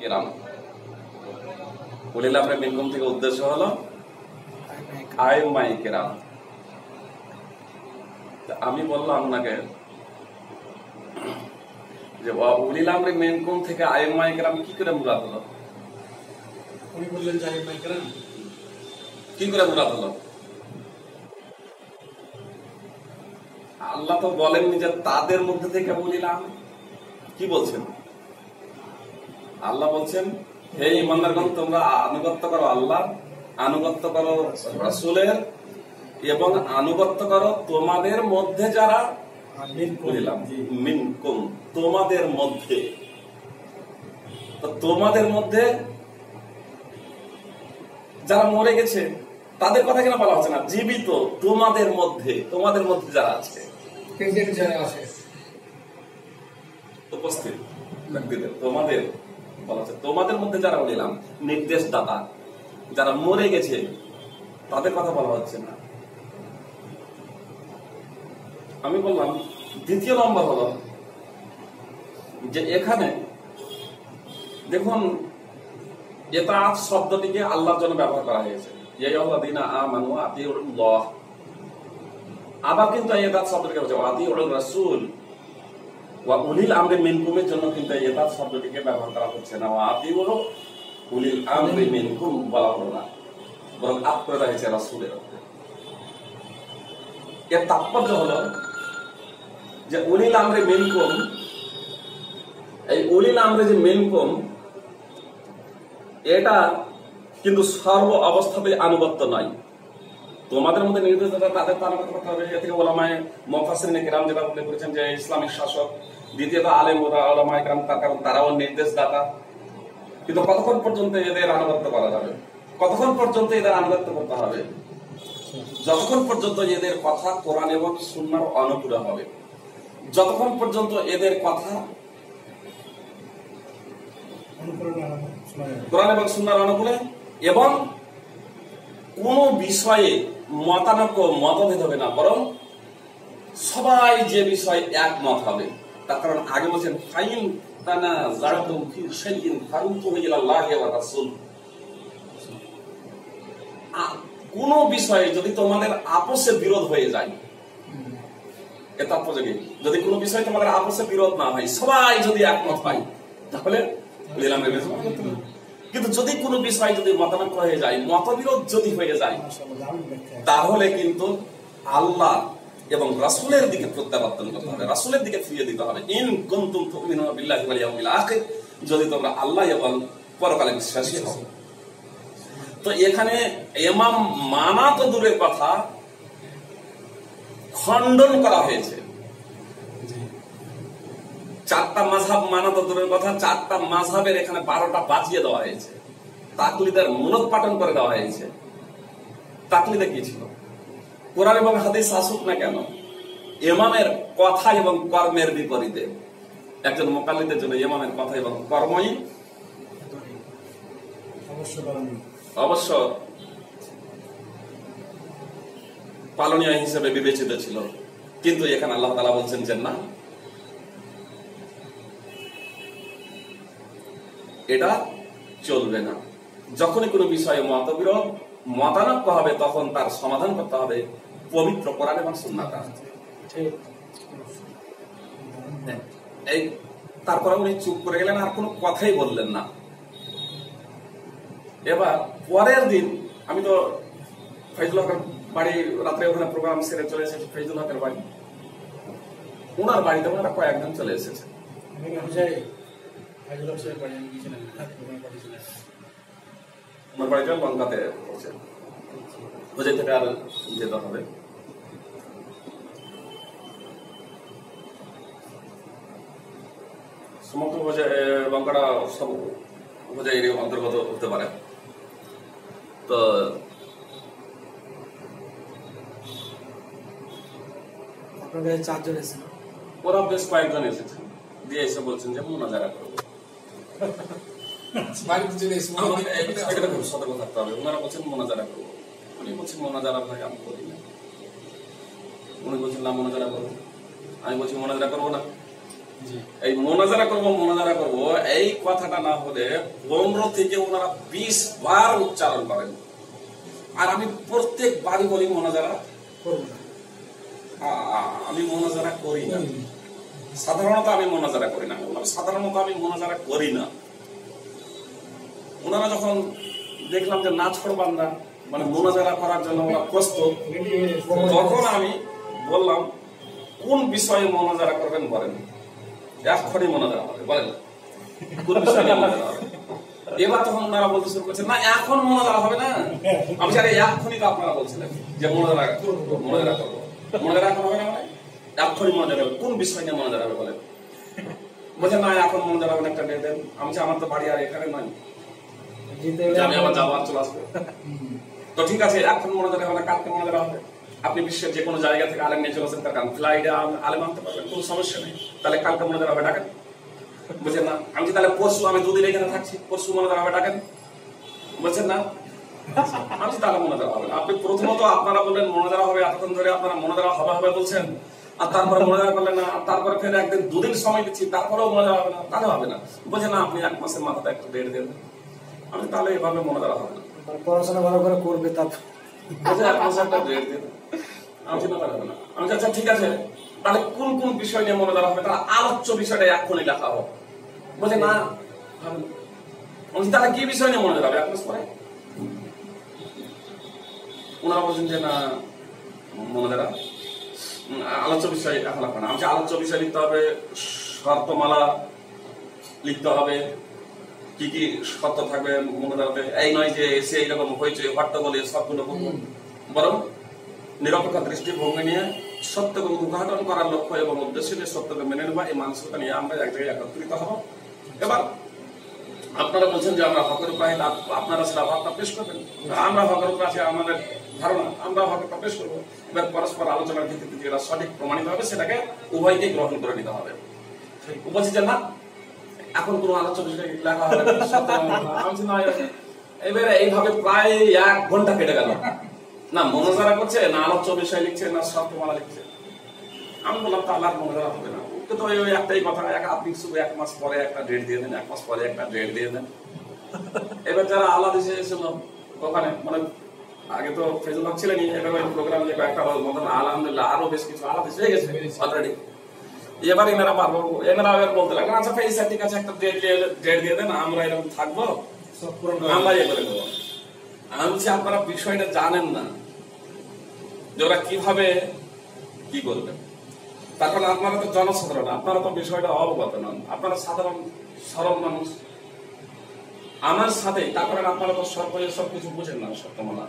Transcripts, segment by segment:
কেরাম। উলিল আমরি মিনকুম থেকে উদ্দেশ্য হলো আইম্মায়ে কেরাম। আমি বললাম আপনাকে যে উলিল আমরি মিনকুম থেকে আইম্মায়ে কেরাম কি করে মুরাদ হলো? উনি বললেন যে আইম্মায়ে কেরাম কি করে মুরাদ হলো? আল্লাহ তো বলেননি যে তাদের মধ্যে থেকে বলিলাম। কি বলছেন? আল্লাহ বলছেন, হে ঈমানদারগণ, তোমরা আনুগত্য করো আল্লাহ, আনুগত্য করো রাসূলের, এবং আনুগত্য করো তোমাদের মধ্যে যারা বলিলাম মিনকুম, তোমাদের মধ্যে। তো তোমাদের মধ্যে যারা মরে গেছে তাদের কথা কেন বলা হচ্ছে না? জীবিত তোমাদের মধ্যে, তোমাদের মধ্যে যারা আছে, যারা আছে উপস্থিত ব্যক্তিদের তোমাদের বলা হচ্ছে। তোমাদের মধ্যে যারা বলিলাম নির্দেশদাতা, যারা মরে গেছে তাদের কথা বলা হচ্ছে না। আমি বললাম দ্বিতীয় নম্বর হলো যে এখানে দেখুন ইতাআত শব্দটিকে আল্লাহর জন্য ব্যবহার করা হয়েছে। ইয়া আইয়ুহাল্লাযীনা আমানু আতিউল্লাহ। আবার কিন্তু ইতাআত শব্দটিকে বলছে আতিউর রাসূল ওয়া উলিল আমরি মিনকুমের জন্য কিন্তু ইতাআত শব্দটিকে ব্যবহার করা হচ্ছে না। ওয়া আতিউর উলিল আমরি মিনকুম বলা হলো না, বরং আত করে হয়েছে রাসূলের উপরে। এর তাৎপর্য হলো যে উলিল আমরি মিনকুম, এই উলিল আমরি যে মিনকুম, এটা কিন্তু সর্ব অবস্থাতেই আনুগত্য নয়। তোমাদের মধ্যে নির্দেশদাতা তাদের আনুগত্য করতে হবে। এ থেকে ওলামায়ে মুফাসসিরিন কিরাম যেটা উল্লেখ করেছেন যে ইসলামিক শাসক, দ্বিতীয়ত আলেম ওলামায়ে কিরাম, তার কারণ তারাও নির্দেশদাতা। কিন্তু কতক্ষণ পর্যন্ত এদের আনুগত্য করা যাবে? কতক্ষণ পর্যন্ত এদের আনুগত্য করতে হবে? যতক্ষণ পর্যন্ত এদের কথা কোরআন এবং সুন্নাহর অনুকূলে হবে, যতক্ষণ পর্যন্ত এদের কথা কোরআন এবং সুন্নাহর অনুকূলে এবং কোন বিষয়ে মতভেদ হবে না, বরং সবাই যে বিষয়ে একমত হবে। তার কারণ আগে বলছেন ফাইন তানাযাতুম ফি শাইইন ফারুদ্দুহু ইলাল্লাহি ওয়া রাসূল। কোন বিষয়ে যদি তোমাদের আপসে বিরোধ হয়ে যায়, এ তাৎপর্য কি? যদি কোনো বিষয়ে তোমাদের আপসে বিরোধ না হয়, সবাই যদি একমত হয়, তাহলে কিন্তু যদি কোনো বিষয় যদি মতানৈক্য হয়ে যায়, মতবিরোধ যদি হয়ে যায়, তাহলে কিন্তু আল্লাহ এবং রাসূলের দিকে প্রত্যাবর্তন করতে হবে, রাসূলের দিকে ফিরিয়ে দিতে হবে। ইন কুনতুম তুমিনুনা বিল্লাহি ওয়াল ইয়াউমিল আখির, যদি তোমরা আল্লাহ এবং পরকালে বিশ্বাসী হও। তো এখানে ইমাম মানা তো দূরের কথা, খণ্ডন করা হয়েছে। চারটা মাযহাব মানা তো দূরের কথা, চারটা মাযহাবের এখানে 12টা বাজিয়ে দেওয়া হয়েছে। তাকলিদের মূলোৎপাটন করে দেওয়া হয়েছে। তাকলিদে কি ছিল? কোরআন এবং হাদিস আসুক না কেন, ইমামের কথা এবং কর্মের বিপরীতে একজন মুকাল্লিদের জন্য ইমামের কথা এবং কর্মই অবশ্য পালনীয় হিসেবে বিবেচিত ছিল। কিন্তু এখানে আল্লাহ তাআলা বলছেন যে না, এটা চলবে না। যখনই কোনো বিষয়ে মতবিরোধ মতানৈক্য হবে, তখন তার সমাধান করতে হবে পবিত্র কোরআন এবং সুন্নাহ দ্বারা। এই তারপরে উনি চুপ করে গেলেন, আর কোনো কথাই বললেন না। এবার পরের দিন আমি তো ফয়জুল হকের বাড়ি, রাত্রে ওখানে প্রোগ্রাম সেরে চলে এসেছি ফয়জুল হকের বাড়ি। ওনার বাড়িতে ওনারা কয়েকজন চলে এসেছে। আমার বাড়িটা লঙ্কাতে পড়ছে, হোজাই থেকে আর যেতে হবে। সমস্ত লঙ্কাটা সব হোজাই এর অন্তর্গত হতে পারে। তো চারজন এসেছেন, ওরা বেশ কয়েকজন এসেছেন, দিয়ে এসে বলছেন যে মুনাজারা করবো। সতর্ক থাকতে হবে। ওনারা বলছেন মোনাজারা করবো, উনি বলছেন মোনাজারা ভাই আমি করি না। উনি বলছেন না মোনাজারা করবো, আমি বলছি মোনাজারা করবো না। এই মোনাজারা করব এই কথাটা না হলে 15 থেকে ওনারা 20 বার উচ্চারণ করেন। আর আমি প্রত্যেক বারই বলি মোনাজারা করব না, আমি মোনাজারা করি না। সাধারণত আমি মোনাজারা করি না, ওনারা যখন দেখলাম যে নাছড় বান্দা মানে মোনাজারা করার জন্য ওরা প্রস্তুত, তখন আমি বললাম কোন বিষয়ে মোনাজারা করবেন বলেন, এক্ষুনি মোনাজারা হবে, বলেন কোন বিষয়ে মোনাজারা হবে। এবার তখন ওনারা বলতে শুরু করছে না এখন মোনাজারা হবে না। আমি জানি এক্ষুনি তো আপনারা বলছিলেন যে মোনাজারা করবো, মোনাজারা এখন হবে না, মানে এক্ষুনি মোনাজারা হবে। কোন বিষয় নিয়ে মোনাজারা হবে বলেন? বলছে না এখন মোনাজারা হবে, একটা ডেট দেন। আমি আমার তো বাড়ি আর এখানে নয়, আমি আবার যাবো আর চলে আসবো। তো ঠিক আছে, এখন মোনাজারা হবে, কালকে মোনাজারা হবে। আপনি বিশ্বের যে কোনো জায়গা থেকে আলেম নিয়ে চলে আসেন, তার কারণ ফ্লাইটে আলেম আনতে পারবেন, কোনো সমস্যা নেই। তাহলে কালকে মোনাজারা হবে, ডাকেন। বুঝছেন না? আমি তাহলে পরশু, আমি 2 দিন এখানে থাকছি, পরশু মোনাজারা হবে, ডাকেন। বলছেন না? আমি তাহলে মোনাজারা হবে না। আপনি প্রথমত আপনারা বললেন মোনাজারা হবে, এতক্ষণ ধরে আপনারা মোনাজারা হবে বলছেন, আর তারপরে মোনাজারা করলেন না, আর তারপরে ফের একদিন 2 দিন সময় দিচ্ছি, তারপরেও মোনাজারা হবে না, তাহলে হবে না। বলছেন না আপনি 1 মাসের মাথাতে একটা ডেট দেন। আমি তাহলে এভাবে মোনাজারা হবে না, পড়াশোনা ভালো করে করবে, তারপর 1 মাসে একটা ডেট দেন। আমি চিন্তা করবো না। আমি আচ্ছা ঠিক আছে, তাহলে কোন কোন বিষয় নিয়ে মোনাজারা হবে, তাহলে আলোচ্য বিষয়টা এক্ষুনি লেখা হোক। বলছে না তাহলে কি বিষয় নিয়ে মোনাজারা হবে 1 মাস পরে? ওনারা বলছেন যে না মোনাজারা আলোচ্য বিষয় এখন লাগবে না। আমি আলোচ্য বিষয় লিখতে হবে, শর্তমালা লিখতে হবে, কি কি শর্ত থাকবে মোনাজারাতে। এই নয় যে এসে এইরকম হয়েছে হট্টগোল সবগুলো বরং নিরপেক্ষ দৃষ্টিভঙ্গি নিয়ে সত্যকে উদ্ঘাটন করার লক্ষ্য এবং উদ্দেশ্য নিয়ে সত্যকে মেনে নেওয়া, এই মানসিকতা নিয়ে আমরা এক জায়গায় একত্রিত হব। এবার আপনারা বলছেন যে আমরা হকের উপর আছি, আপনারা সেটা হকটা পেশ করবেন, আমরা হকের উপর আছি, আমাদের ধারণা আমরা হকটা পেশ করবো। এবার পরস্পর আলোচনার ভিত্তিতে যেটা সঠিক প্রমাণিত হবে সেটাকে উভয়কে গ্রহণ করে নিতে হবে। বলছি যে না এখন কোন আলোচ্য বিষয় লেখা হবে না। এবারে এইভাবে প্রায় 1 ঘন্টা কেটে গেল, না মোনাজারা করছে, না আলোচ্য বিষয় লিখছে, না শর্তমালা লিখছে। আমি বললাম তাহলে আর মোনাজারা হবে না। তো ওই একটাই কথা, আপনি শুধু 1 মাস পরে একটা ডেট দিয়ে দেন, 1 মাস পরে একটা ডেট দিয়ে দেন। এবার যারা আলাদা দেশে এসেছিল ওখানে, মানে আগে তো ফেজুল হক ছিলেন, এবার ওই প্রোগ্রাম যে কয়েকটা মতন আলহামদুলিল্লাহ আরো বেশ কিছু আলাদা দেশে হয়ে গেছে অলরেডি। এবার এনারা পারবো, এনারা বলতে লাগলেন আচ্ছা ফেজ ঠিক আছে একটা ডেট দিয়ে দেন, আমরা এরকম থাকবো, আমরা ইয়ে করে দেবো। আমি বলছি আপনারা বিষয়টা জানেন না যে ওরা কিভাবে কি করবে। তারপর আপনারা তো জনসাধারণ, আপনারা তো বিষয়টা অবগত নন, আপনারা সাধারণ সরল মানুষ আমার সাথে। তারপরে আপনারা তো সরকারি সবকিছু বুঝেন না, সত্যমালা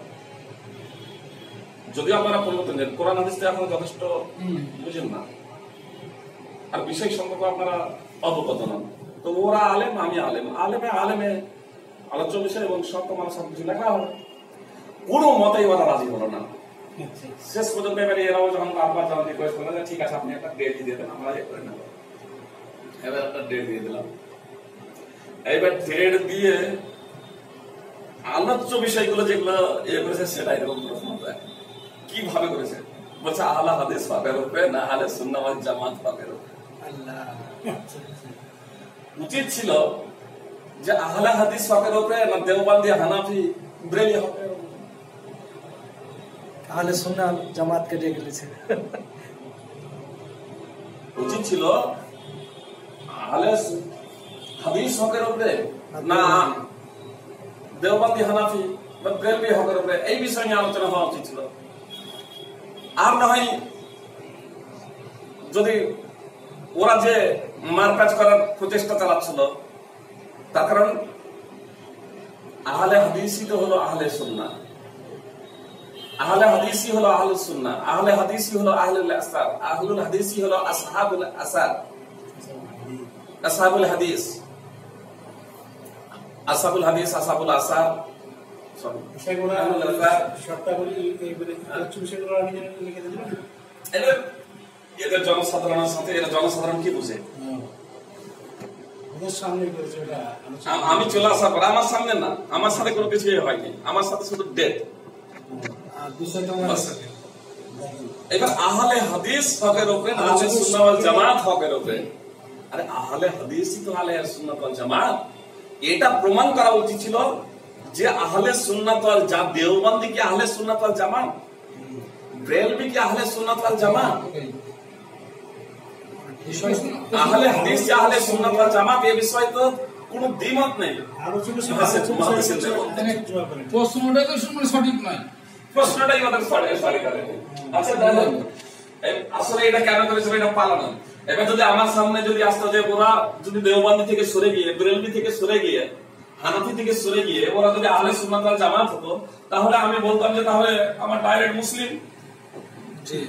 যদিও আপনারা পরিবর্তন দেন, কোরআন হাদিস এখন যথেষ্ট বুঝেন না, আর বিষয় সম্পর্কে আপনারা অবগত নন। তো ওরা আলেম, আমি আলেম, আলেমে আলোচ্য বিষয় এবং সত্যমালা সবকিছু লেখা হবে। কোনো মতেই ওরা রাজি হলো না। শেষ পর্যন্ত এবারে এরাও যখন বারবার যখন রিকোয়েস্ট করলেন ঠিক আছে আপনি একটা ডেট দিয়ে দেন, আমরা ইয়ে করে নেব। এবার একটা ডেট দিয়ে দিলাম। এবার ডেট দিয়ে আলোচ্য বিষয়গুলো যেগুলো ইয়ে করেছে সেটা এরকম প্রশ্ন কিভাবে করেছে, বলছে আহলে হাদিস হকের উপরে না আহলে সুন্নাত ওয়াল জামাত হকের উপরে। উচিত ছিল যে আহলে হাদিস হকের উপরে না দেওবন্দি হানাফি ব্রেলি হকের উপরে। আহলে সুন্নাত জামাতকে ডেকে দিয়েছে। উচিত ছিল আহলে হাদিস হকের উপরে না দেওবন্দি হানাফি বা ব্রেলভি হকের উপরে, এই বিষয় নিয়ে আলোচনা হওয়া উচিত ছিল। আর না হয় যদি ওরা যে মারপ্যাচ করার প্রচেষ্টা চালাচ্ছিল, তার কারণ আহলে হাদিসই তো হলো আহলে সুন্নাহ, আহলে হাদিসই হলো আহলুস সুন্নাহ, আহলে হাদিসই হলো আহলুল আসার, আহলুল হাদিসই হলো আসহাবুল আসার, আসহাবুল হাদিস, আসহাবুল হাদিস, আসহাবুল আসার। এদের জনসাধারণের সাথে এরা জনসাধারণ কি বুঝে? আমি চলে আসার পর আমার সামনে না, আমার সাথে কোনো কিছু হয়নি, আমার সাথে শুধু ডেট। এবার আহলে হাদিস হকের উপরে, আহলে সুন্নাহ ওয়াল জামাত হকের উপরে আরে আহলে হাদিসই তো আহলে সুন্নাত ওয়াল জামাত। এটা প্রমাণ করা উচিত ছিল যে আহলে সুন্নাত ওয়াল দেওবন্দি কি আহলে সুন্নাত ওয়াল জামাত, ব্রেলভি কি আহলে সুন্নাত ওয়াল জামাত, আহলে হাদিস আহলে সুন্নাত ওয়াল জামাত, এই বিষয়ে তো কোনো দ্বিমত নেই। প্রশ্নটা তো সঠিক নয়, প্রশ্নটাই আমাদের সঠিক আছে। আচ্ছা দেখেন আসলে এটা কেন করেছিল, এটা পালানো। এবার যদি আমার সামনে যদি আসতো যে ওরা যদি দেওবন্দি থেকে সরে গিয়ে, বেরেলভি থেকে সরে গিয়ে, হানাফি থেকে সরে গিয়ে ওরা যদি আহলে সুন্নাত ওয়াল জামাত হতো, তাহলে আমি বলতাম যে তাহলে আমার ডাইরেক্ট মুসলিম। জি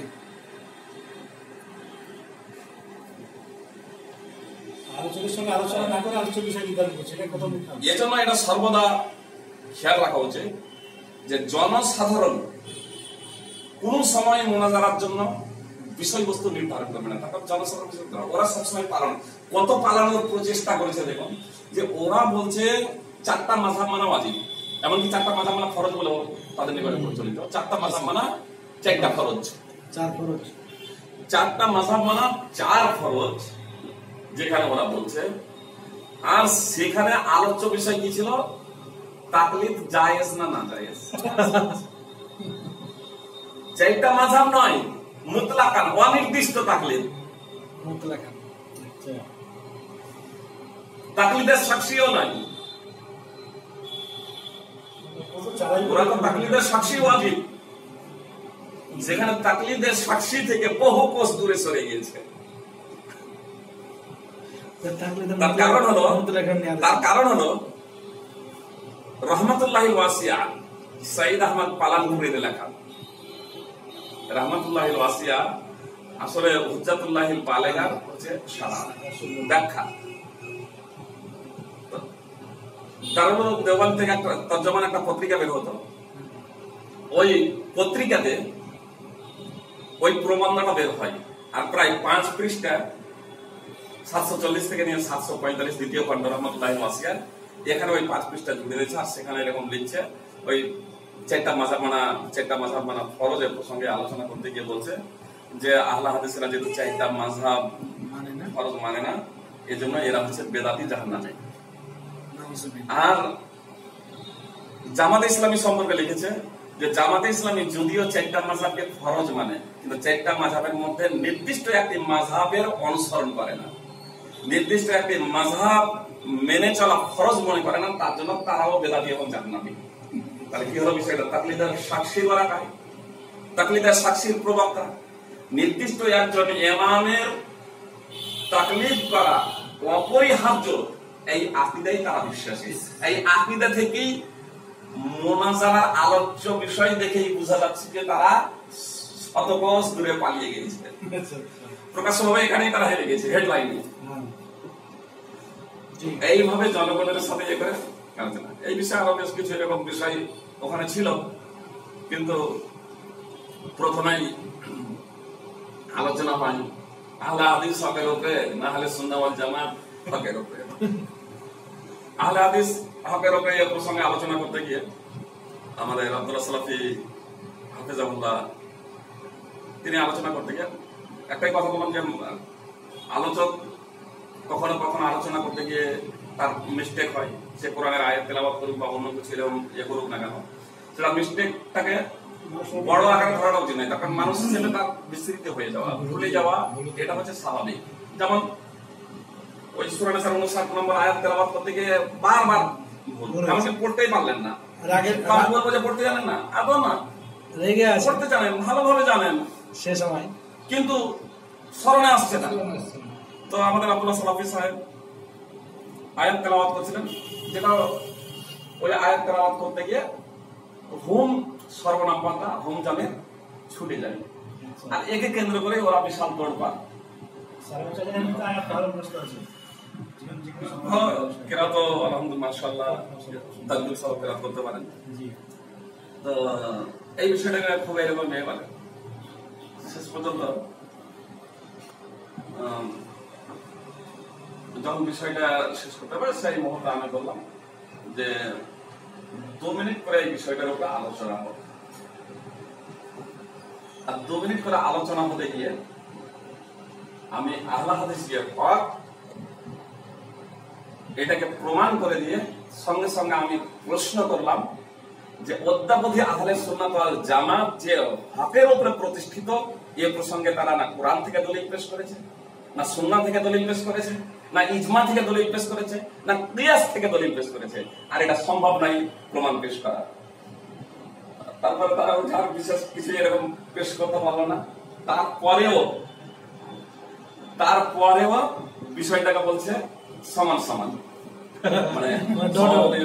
আলোচনার সঙ্গে আলোচনা না করে আলোচ্য বিষয় নির্ধারণ করছে, এটা কত মিথ্যা। এজন্য এটা সর্বদা খেয়াল রাখা উচিত যে জনসাধারণ কোন সময় মোনাজারার জন্য বিষয়বস্তু নির্ধারণ করবে না, তারপর জনসাধারণ ওরা সবসময় কত পালানোর প্রচেষ্টা করেছে। দেখুন যে ওরা বলছে 4টা মাযহাব মানা ওয়াজিব, এমনকি 4টা মাযহাব মানা ফরজ বলে তাদের নিকটে প্রচলিত। 4টা মাযহাব মানা 4টা ফরজ, 4 ফরজ, 4টা মাযহাব মানা 4 ফরজ যেখানে ওরা বলছে। আর সেখানে আলোচ্য বিষয় কি ছিল, তাকলিদ জায়েজ না না জায়েজ। 4টা মাযহাব নয়, মুতলাকান অনির্দিষ্ট তাকলিদ, মুতলাকান। তাকলিদের সাক্ষীও নাই। ওরা তো তাকলিদের সাক্ষী ওয়াজিব, সেখানে তাকলিদের সাক্ষী থেকে বহু কোষ দূরে সরে গিয়েছে। তার কারণ হলো রহমাতুল্লাহিল ওয়াসিয়া সাইদ আহমদ পালানপুরের লেখা। রহমাতুল্লাহিল ওয়াসিয়া আসলে হুজ্জাতুল্লাহিল বালেগার হচ্ছে ব্যাখ্যা। দারুল দেওবন্দ থেকে একটা তর্জমান একটা পত্রিকা বের হতো, ওই পত্রিকাতে ওই প্রবন্ধটা বের হয়। আর প্রায় 5 পৃষ্ঠা 740 থেকে নিয়ে 745 দ্বিতীয় খণ্ড রহমাতুল্লাহিল ওয়াসিয়া, এখানে ওই 5 পৃষ্ঠা জুড়ে দিয়েছে। আর সেখানে এরকম লিখছে ওই 4টা মাযহাব মানা ফরজের প্রসঙ্গে আলোচনা করতে গিয়ে বলছে যে আহলে হাদিসরা যেহেতু 4টা মাযহাব ফরজ মানে না, এজন্য এরা হচ্ছে বেদাতি জাহান্নামে। আর জামাতে ইসলামী সম্পর্কে লিখেছে যে জামাতে ইসলামী যদিও 4টা মাযহাবকে ফরজ মানে, কিন্তু 4টা মাযহাবের মধ্যে নির্দিষ্ট একটি মাযহাবের অনুসরণ করে না, নির্দিষ্ট একটি মাযহাব মেনে চলা ফরজ মনে করে না, তার জন্য তারাও বেদাতি এবং জাহান্নামী। তাহলে কি হলো বিষয়টা, তাকলিদের সাক্ষীর ওরা কায়, তাকলিদের সাক্ষীর প্রবক্তা। নির্দিষ্ট একজন ইমামের তাকলিদ করা অপরিহার্য, এই আকীদায় তারা বিশ্বাসী। এই আকীদা থেকেই মুনাজারার আলোচ্য বিষয় দেখেই বোঝা যাচ্ছে যে তারা শতকোষ দূরে পালিয়ে গিয়েছে। প্রকাশ্যভাবে এখানেই তারা হেরে গেছে, হেডলাইনে। এইভাবে জনগণের সাথে ইয়ে করে আলোচনা। এই বিষয়ে আরো বেশ কিছু এরকম বিষয় ওখানে ছিল, কিন্তু প্রথমেই আলোচনা হয় আহলে হাদিস হকের উপরে না আহলে সুন্নাত ওয়াল জামাত হকের উপরে। আহলে হাদিস হকের উপরে এই প্রসঙ্গে আলোচনা করতে গিয়ে আমাদের আব্দুল্লাহ সালাফি হাফেজাহুল্লাহ তিনি আলোচনা করতে গিয়ে একটাই কথা বললাম যে আলোচক কখনো কখনো আলোচনা করতে গিয়ে তার মিস্টেক হয়, সে কোরআনের আয়াত তেলাওয়াত করুক বা অন্য কিছু এরকম ইয়ে করুক না কেন, সেটা মিস্টেকটাকে বড় আকারে ধরাটা উচিত নয়। তখন মানুষ হিসেবে তার বিস্তৃত হয়ে যাওয়া, ভুলে যাওয়া, এটা হচ্ছে স্বাভাবিক। যেমন ওই সূরা নিসার 59 নম্বর আয়াত তেলাওয়াত করতে গিয়ে বারবার ভুল, এমনকি পড়তেই পারলেন না। পড়তে জানেন না, আদৌ না রেগে আছে, পড়তে জানেন, ভালোভাবে জানেন, সে সময় কিন্তু স্মরণে আসছে না। তো আমাদের আব্দুল্লাহ সালাফি সাহেব আয়াত তেলাওয়াত করছিলেন, যেটা ওই আয়াত তেলাওয়াত করতে গিয়ে হোম সর্বনাম পাতা হোম জামে ছুটে যায়। আর একে কেন্দ্র করে ওরা বিশাল দৌড় পান। কেরা তো আলহামদুলিল্লাহ মাশাআল্লাহ তাকবীর সহ কেরাত করতে পারেন। তো এই বিষয়টা খুব এরকম মেয়ে বলে শেষ পর্যন্ত যখন বিষয়টা শেষ করতে পারে সেই মুহূর্তে আমি বললাম যে 2 মিনিট করে এই বিষয়টার উপরে আলোচনা হবে। আর 2 মিনিট করে আলোচনা হতে গিয়ে আমি আহলে হাদিস হক এটাকে প্রমাণ করে দিয়ে সঙ্গে সঙ্গে আমি প্রশ্ন করলাম যে অদ্যাবধি আহলে সুন্নাত ওয়াল জামাত যে হকের উপরে প্রতিষ্ঠিত, এ প্রসঙ্গে তারা না কোরআন থেকে দলিল পেশ করেছে, না সুন্নাহ থেকে দলিল পেশ করেছে, না ইজমা থেকে দলিল পেশ করেছে, না কিয়াস থেকে দলিল পেশ করেছে, আর এটা সম্ভব নাই প্রমাণ পেশ করা। তারপরে তারা আর বিশেষ কিছু এরকম পেশ করতে পারলো না। তারপরেও বিষয়টাকে বলছে সমান সমান, মানে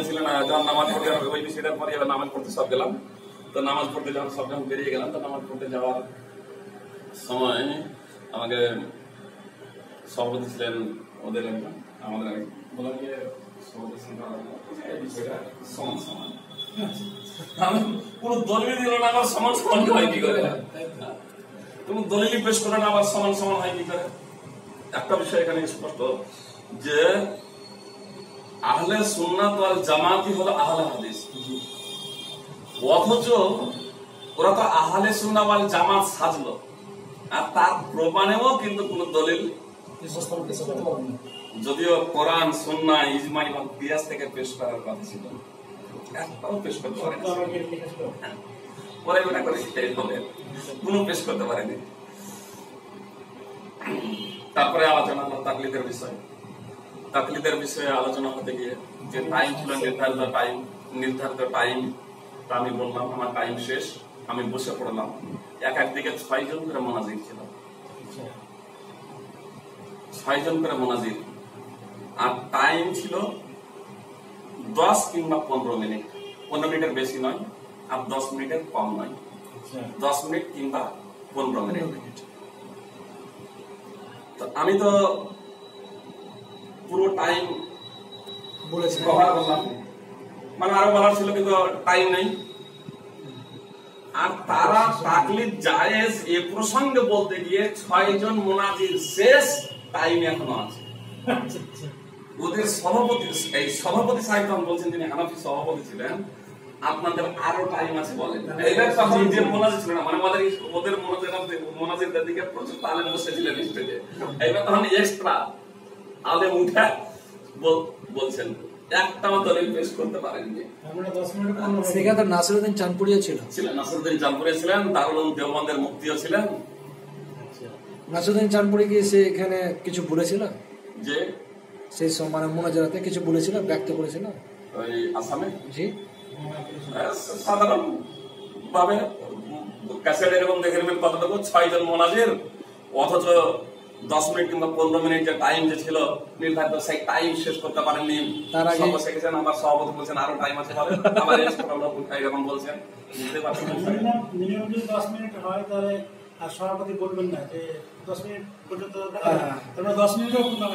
ছিলেন যখন নামাজ পড়তে হবে ওই বিষয়টার পরে এবার নামাজ পড়তে সব গেলাম। তো নামাজ পড়তে যখন সব যখন বেরিয়ে গেলাম, তো নামাজ পড়তে যাওয়ার সময় আমাকে সভাপতি ছিলেন ওদের একজন, আমাদের বললাম যে সভাপতির সঙ্গে এই বিষয়টা সমান সমান। আমি পুরো দলিল দিল না, আবার সমান সমান হয় কি করে? তুমি দলিল পেশ করে না আবার সমান সমান হয় কি করে? একটা বিষয় এখানে স্পষ্ট যে আহলে সুন্নাত ওয়াল জামাতই হলো আহলে হাদিস, অথচ ওরা তো আহলে সুন্নাহ ওয়াল জামাত সাজলো, আর তার প্রমাণেও কিন্তু কোন দলিল, যদিও কোরআন সুন্নাহ ইজমা এবং কিয়াস থেকে পেশ করার কথা ছিল, একটাও পেশ করতে পারেনি। পরে ওটা করে কোনো পেশ করতে পারেনি। তারপরে আলোচনা হলো তাকলিদের বিষয়। তাকলিদের বিষয়ে আলোচনা হতে গিয়ে যে টাইম ছিল নির্ধারিত টাইম, তা আমি বললাম আমার টাইম শেষ, আমি বসে পড়লাম। একদিকে 6 জন করে মোনাজির ছিল, 6 জন করে মোনাজির, আর টাইম ছিল 10 কিংবা 15 মিনিট, 15 মিনিটের বেশি নয় আর 10 মিনিটের কম নয়, 10 মিনিট কিংবা 15 মিনিট। তো আমি তো পুরো টাইম বলেছি কভার করলাম, মানে আরো বলার ছিল কিন্তু টাইম নেই। আর তারা তাকলিদ জায়েজ এ প্রসঙ্গে বলতে গিয়ে 6 জন মুনাজির শেষ, টাইম এখনো আছে। ওদের সভাপতি সাহেব তখন বলছেন, তিনি হানাফি সভাপতি ছিলেন, আপনাদের আরো টাইম আছে বলেন। এবার তখন যে মুনাজির ছিল না, মানে ওদের মুনাজিরদের দিকে প্রচুর তালেম বসেছিলেন স্টেজে, এবার তখন এক্সট্রা আলেম উঠে বলছেন, একটাও দলিল পেশ করতে পারেননি। সেখানে নাসিরউদ্দিন চাঁদপুরিয়া ছিলেন, নাসিরউদ্দিন চাঁদপুরিয়া ছিলেন, দারুল উলুম দেওবন্দের মুফতিও ছিলেন। নাসিরউদ্দিন চাঁদপুরি কি সে এখানে কিছু বলেছিল, যে সেই মানে মোনাজারাতে কিছু বলেছিল, ব্যক্ত করেছিল ওই আসামে? জি, সাধারণ ভাবে ক্যাসেট এরকম দেখে নেবেন কতটুকু 6 জন মোনাজির, অথচ 10 মিনিট কিংবা 15 মিনিট যে টাইম যে ছিল নির্ধারিত, সেই টাইম শেষ করতে পারেননি। তার আগে গেছেন, আমার সভাপতি বলছেন আরো টাইম আছে বলে, আবার এরকম বলছেন। বুঝতে পারছেন মিনিমাম যদি 10 মিনিট হয় তাহলে আর সভাপতি বলবেন না যে 10 মিনিট পর্যন্ত, তোমরা 10 মিনিটও করতে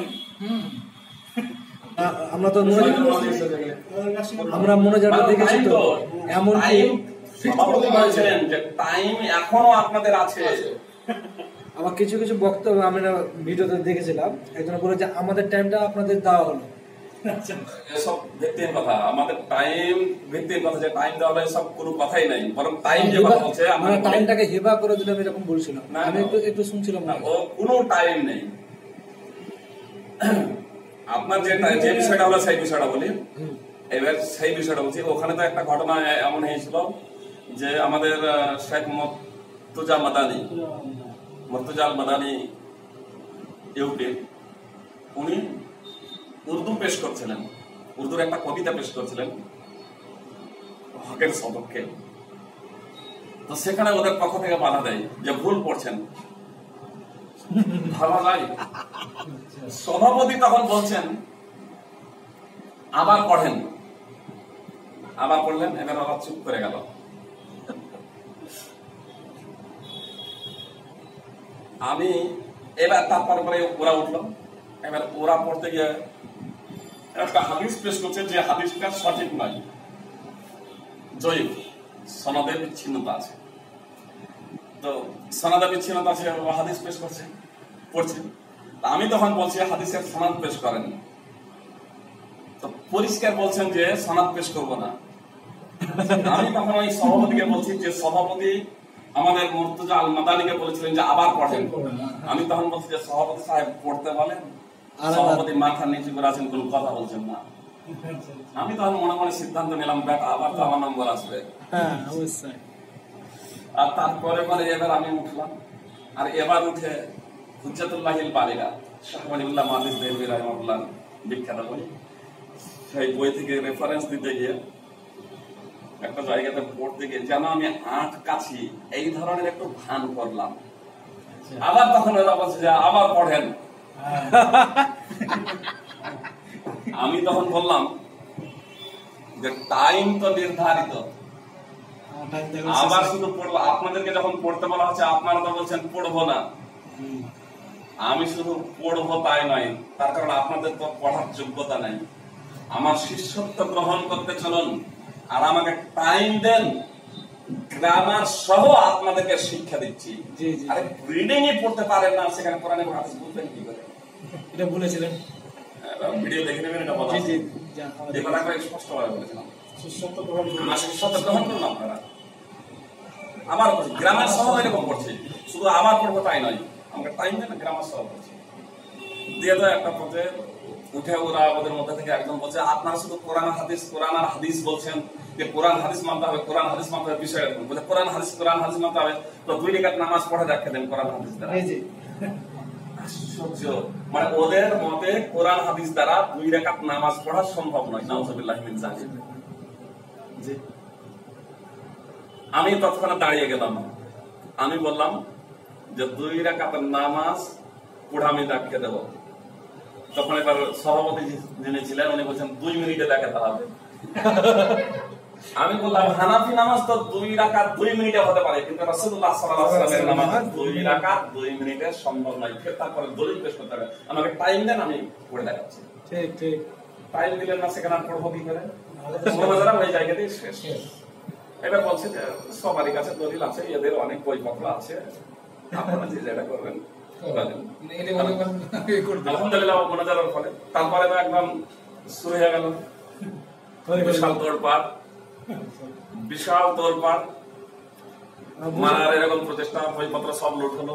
আমরা তো আমরা মোনাজারটা দেখেছি, তো এমন সভাপতি বলছেন যে টাইম এখনো আপনাদের আছে। আবার কিছু কিছু বক্তব্য আমরা ভিডিওতে দেখেছিলাম, একজন বলে যে আমাদের টাইমটা আপনাদের দেওয়া হলো। এসব ভিত্তিহীন কথা, আমাদের টাইম ভিত্তিহীন কথা, যে টাইম দেওয়া হলো এসব কোনো কথাই নাই, বরং টাইম যে কথা বলছে আমরা টাইমটাকে হেবা করে দিলাম এরকম বলছিলাম, আমি একটু শুনছিলাম না, ও কোনো টাইম নেই। আপনার যে বিষয়টা হলো সেই বিষয়টা বলি, এবার সেই বিষয়টা বলছি। ওখানে তো একটা ঘটনা এমন হয়েছিল যে আমাদের শেখ মুর্তজা মাদানী ইউপি, উনি উর্দু পেশ করছিলেন, উর্দুর একটা কবিতা পেশ করছিলেন হকের সপক্ষে। তো সেখানে ওদের পক্ষ থেকে বাধা দেয় যে ভুল পড়ছেন, ভাবা যায়। সভাপতি তখন বলছেন আবার পড়েন, আবার পড়লেন, এবার আবার চুপ করে গেল। আমি এবার তারপরে ওরা উঠলো, এবার ওরা পড়তে গিয়ে একটা হাদিস পেশ করছে যে হাদিসটা সঠিক নয়, জয়ীফ, সনদে বিচ্ছিন্নতা আছে। তো সনদে বিচ্ছিন্নতা আছে, হাদিস পেশ করছে, পড়ছে। আমি তখন বলছি হাদিসের সনদ পেশ করেন, তো পরিষ্কার বলছেন যে সনদ পেশ করবো না। আমি তখন ওই সভাপতিকে বলছি যে সভাপতি আমাদের মুর্তজা আল মাদানীকে বলেছিলেন যে আবার পড়েন। আমি তখন বলছি যে সভাপতি সাহেব পড়তে বলেন, সভাপতি মাথা নিচু করে আছেন, কোনো কথা বলছেন না। আমি তখন মনে মনে সিদ্ধান্ত নিলাম, বেটা আবার তো আমার নম্বর আসবে। হ্যাঁ অবশ্যই। আর তারপরে পরে এবার আমি উঠলাম, আর এবার উঠে হুজ্জাতুল্লাহিল বালিগা শাহ ওয়ালিউল্লাহ মাহদিস দেহলভী রাহিমাহুল্লাহ বিখ্যাত বই, সেই বই থেকে রেফারেন্স দিতে গিয়ে একটা জায়গাতে পড়তে গিয়ে যেন আমি আট কাছি এই ধরনের একটু ভান করলাম। আবার তখন ওরা বলছে যে আবার পড়েন। আমি তখন বললাম যে টাইম তো নির্ধারিত, আবার শুধু পড়বো। আপনাদেরকে যখন পড়তে বলা হচ্ছে আপনারা তো বলছেন পড়বো না, আমি শুধু পড়বো তাই নয়, তার কারণ আপনাদের তো পড়ার যোগ্যতা নাই। আমার শিষ্যত্ব গ্রহণ করতে চলুন, আর আমাকে টাইম দেন, গ্রামার সহ আপনাদেরকে শিক্ষা দিচ্ছি। আরে রিডিং পড়তে পারেন না, সেখানে কোরআন এবং হাদিস বলবেন কি করে? এটা বলেছিলেন, ভিডিও দেখে নেবেন, এটা বলা আছে। এবার একবার স্পষ্টভাবে বলেছিলাম, শিষ্যত্ব গ্রহণ করুন। আমার শিষ্যত্ব গ্রহণ করুন আপনারা। আবার গ্রামার সহ এরকম করছে, শুধু আবার পড়বো তাই নয়, আমাকে টাইম দেন, গ্রামার সহ করছে। দিয়ে তো একটা পথে উঠে ওরা ওদের মধ্যে থেকে একজন বলছে আপনারা শুধু কোরআন আর হাদিস বলছেন, যে কোরআন হাদিস মানতে হবে, কোরআন হাদিস মানতে হবে, বিষয় এরকম বলছে কোরআন হাদিস মানতে হবে, তো 2 রাকাত নামাজ পড়ে দেখা দেন কোরআন হাদিস দ্বারা। আশ্চর্য, মানে ওদের মতে কোরআন হাদিস দ্বারা 2 রাকাত নামাজ পড়া সম্ভব নয়। নাউযুবিল্লাহি মিন যালিক। জি, আমি তৎক্ষণাৎ দাঁড়িয়ে গেলাম, আমি বললাম যে 2 রাকাত নামাজ পড়া আমি দেখিয়ে দেবো। তখন এবার সভাপতি যিনি ছিলেন উনি বলছেন 2 মিনিটে দেখাতে হবে। আমি বললাম হানাফি নামাজ তো 2 রাকাত 2 মিনিটে হতে পারে, কিন্তু রাসূলুল্লাহ সাল্লাল্লাহু আলাইহি ওয়াসাল্লামের নামাজ 2 রাকাত 2 মিনিটে সম্ভব নয়। ফের তারপরে দলিল পেশ করতে হবে, আমাকে টাইম দেন, আমি পড়ে দেখাচ্ছি। ঠিক ঠিক, টাইম দিলেন না, সেখানে আর পড়বো কি করে? মোনাজারা ওই জায়গাতেই শেষ। এবার বলছে যে সবারই কাছে দলিল আছে, এদের অনেক বইপত্র আছে, আপনারা যে যেটা করবেন আলহামদুলিল্লাহ। মোনাজারার ফলে তারপরে তো একদম শুরু হয়ে গেল বিশাল তোড়পাড়, মারার এরকম প্রচেষ্টা, বইপত্র সব লুট হলো,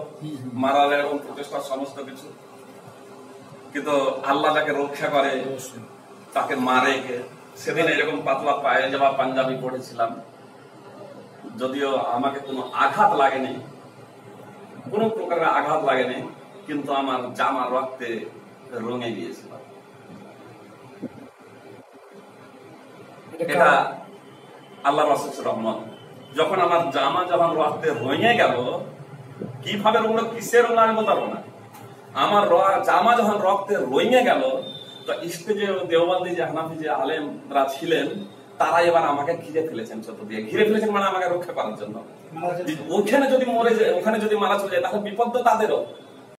মারার এরকম প্রচেষ্টা, সমস্ত কিছু। কিন্তু আল্লাহ যাকে রক্ষা করে তাকে মারে কে? সেদিন এরকম পাতলা পায়জামা পাঞ্জাবি পড়েছিলাম, যদিও আমাকে কোনো আঘাত লাগেনি, কোন প্রকারের আঘাত লাগেনি, কিন্তু আমার জামা রক্তে রঙে গিয়েছিল। এটা আল্লাহ রাসূলের রহমত। যখন আমার জামা যখন রক্তে রঙে গেল, কিভাবে রঙলো, কিসের রঙ আমি বলতে পারবো না। আমার জামা যখন রক্তে রঙে গেল, তো স্টেজে দেওবন্দি যে হানাফি যে আলেমরা ছিলেন, তারা এবার আমাকে ঘিরে ফেলেছেন, চতুর্দিকে ঘিরে ফেলেছেন, মানে আমাকে রক্ষা করার জন্য। ওখানে যদি মরে যায়, ওখানে যদি মারা চলে যায়, তাহলে বিপদ তো তাদেরও।